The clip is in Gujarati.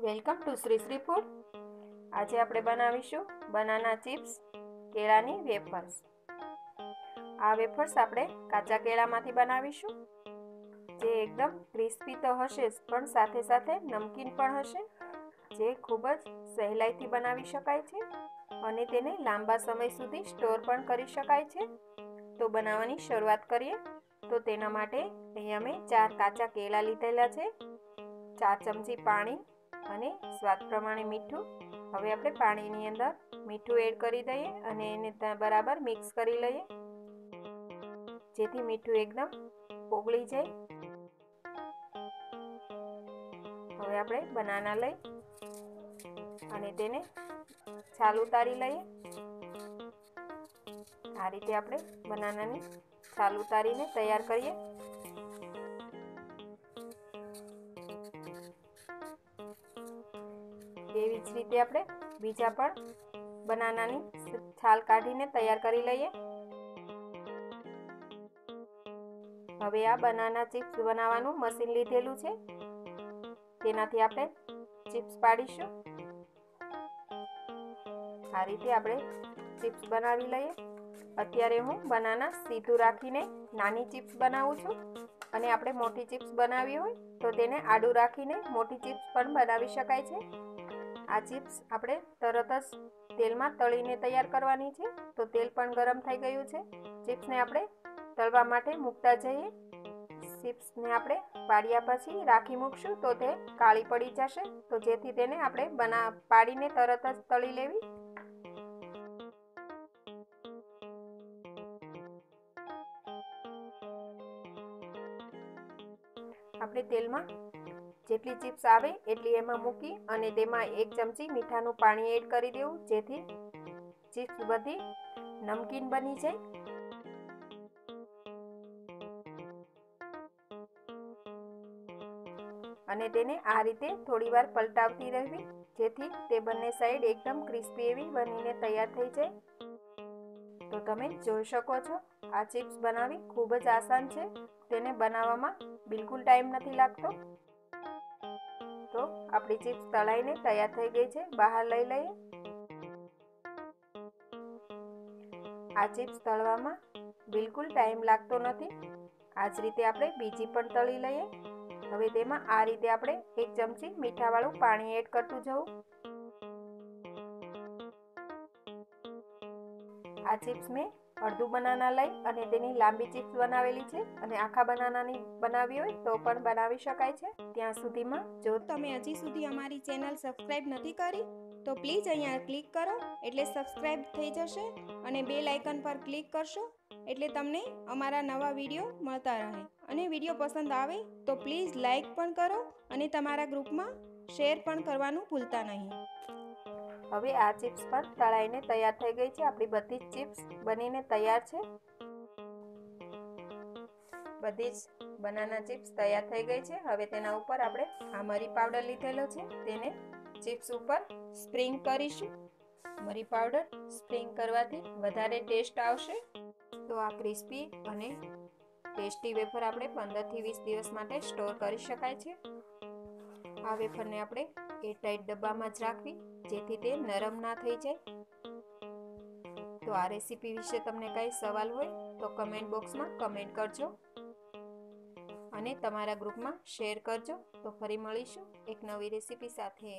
Welcome to Shri Shri food. આજે આપણે બનાવીશું બનાના ચિપ્સ કેળાની વેફર્સ. આ વેફર્સ આપણે કાચા કેળામાંથી બનાવીશું, જે એકદમ ક્રિસ્પી તો હશે જ પણ સાથે સાથે નમકીન પણ હશે, જે ખૂબ જ સહેલાઈથી બનાવી શકાય છે અને તેને લાંબા સમય સુધી સ્ટોર પણ કરી શકાય છે. તો બનાવવાની શરૂઆત કરીએ. તો તેના માટે અહીંયા મેં 4 કાચા કેળા લીધેલા છે, 4 ચમચી પાણી અને સ્વાદ પ્રમાણે મીઠું. હવે આપણે પાણીની અંદર મીઠું એડ કરી દઈએ અને એને બરાબર મિક્સ કરી લઈએ, જેથી મીઠું એકદમ ઓગળી જાય. હવે આપણે બનાના લઈ અને તેને છાલ ઉતારી લઈએ. આ રીતે આપણે બનાનાની છાલ ઉતારીને તૈયાર કરીએ. એવી જ રીતે આપણે બીજા પણ બનાનાની છાલ કાઢીને તૈયાર કરી લઈએ. હવે આ બનાના ચિપ્સ બનાવવાનું મશીન લીધેલું છે, તેનાથી આપણે ચિપ્સ પાડીશું. આ રીતે આપણે ચિપ્સ બનાવી લઈએ. અત્યારે હું બનાના સીધું રાખીને નાની ચિપ્સ બનાવું છું, અને આપણે મોટી ચિપ્સ બનાવવી હોય તો તેને આડું રાખીને મોટી ચિપ્સ પણ બનાવી શકાય છે. આ ચિપ્સ આપણે તરત જ તેલમાં તળીને તૈયાર કરવાની છે. તો તેલ પણ ગરમ થઈ ગયું છે. ચિપ્સને આપણે તળવા માટે મૂકતા જઈએ. ચિપ્સને આપણે પાડ્યા પછી રાખી મૂકશું તો તે કાળી પડી જશે, તો જેથી તેને આપણે પાડીને તરત જ તળી લેવી. આપણે તેલમાં જેટલી ચિપ્સ આવે એટલી એમાં મૂકી અને તેમાં 1 ચમચી મીઠાનું પાણી એડ કરી દેવું, જેથી ચિપ્સ બધી નમકીન બની જાય. અને તેને આ રીતે થોડીવાર પલટાવતી રહેવી, જેથી તે બંને સાઈડ એકદમ ક્રિસ્પી એવી બનીને તૈયાર થઈ જાય. તો તમે જોઈ શકો છો, આ ચિપ્સ બનાવવી ખૂબ જ આસાન છે. તેને બનાવવામાં બિલકુલ ટાઈમ નથી લાગતો. તો આપણી ચિપ્સ તળાઈને તૈયાર થઈ ગઈ છે. બહાર લઈ લઈએ. આ ચિપ્સ તળવામાં બિલકુલ ટાઈમ લાગતો નથી. આ જ રીતે આપણે બીજી પણ તળી લઈએ. હવે તેમાં આ રીતે આપણે 1 ચમચી મીઠાવાળું પાણી એડ કરતું જવું. આ ચિપ્સ મેં અડધું બનાના લઈ અને તેની લાંબી ચિપ્સ બનાવેલી છે, અને આખા બનાનાની બનાવવી હોય તો પણ બનાવી શકાય છે. ત્યાં સુધીમાં જો તમે હજી સુધી અમારી ચેનલ સબસ્ક્રાઈબ નથી કરી તો પ્લીઝ અહીંયા ક્લિક કરો, એટલે સબસ્ક્રાઈબ થઈ જશે, અને બેલ આઇકન પર ક્લિક કરશો એટલે તમને અમારા નવા વિડીયો મળતા રહે. અને વિડીયો પસંદ આવે તો પ્લીઝ લાઈક પણ કરો અને તમારા ગ્રુપમાં શેર પણ કરવાનું ભૂલતા નહીં. હવે આ ચિપ્સ પણ તળાઈને તૈયાર થઈ ગઈ છે. આપણી બધી જ ચિપ્સ બનીને તૈયાર છે. બધી જ બનાના ચિપ્સ તૈયાર થઈ ગઈ છે. હવે તેના ઉપર આપણે આ મરી પાવડર લીધેલો છે, તેને ચિપ્સ ઉપર સ્પ્રિંગ કરીશું. મરી પાવડર સ્પ્રિંગ કરવાથી વધારે ટેસ્ટ આવશે. તો આ ક્રિસ્પી અને ટેસ્ટી વેફર આપણે 15 થી 20 દિવસ માટે સ્ટોર કરી શકાય છે. આ વેફરને આપણે એરટાઈટ ડબ્બામાં જ રાખવી, જેથી તે નરમ ના થઈ જાય. તો આ રેસીપી વિશે તમને કંઈ સવાલ હોય તો કમેન્ટ બોક્સમાં કમેન્ટ કરજો અને તમારા ગ્રુપમાં શેર કરજો. તો ફરી મળીશું એક નવી રેસીપી સાથે.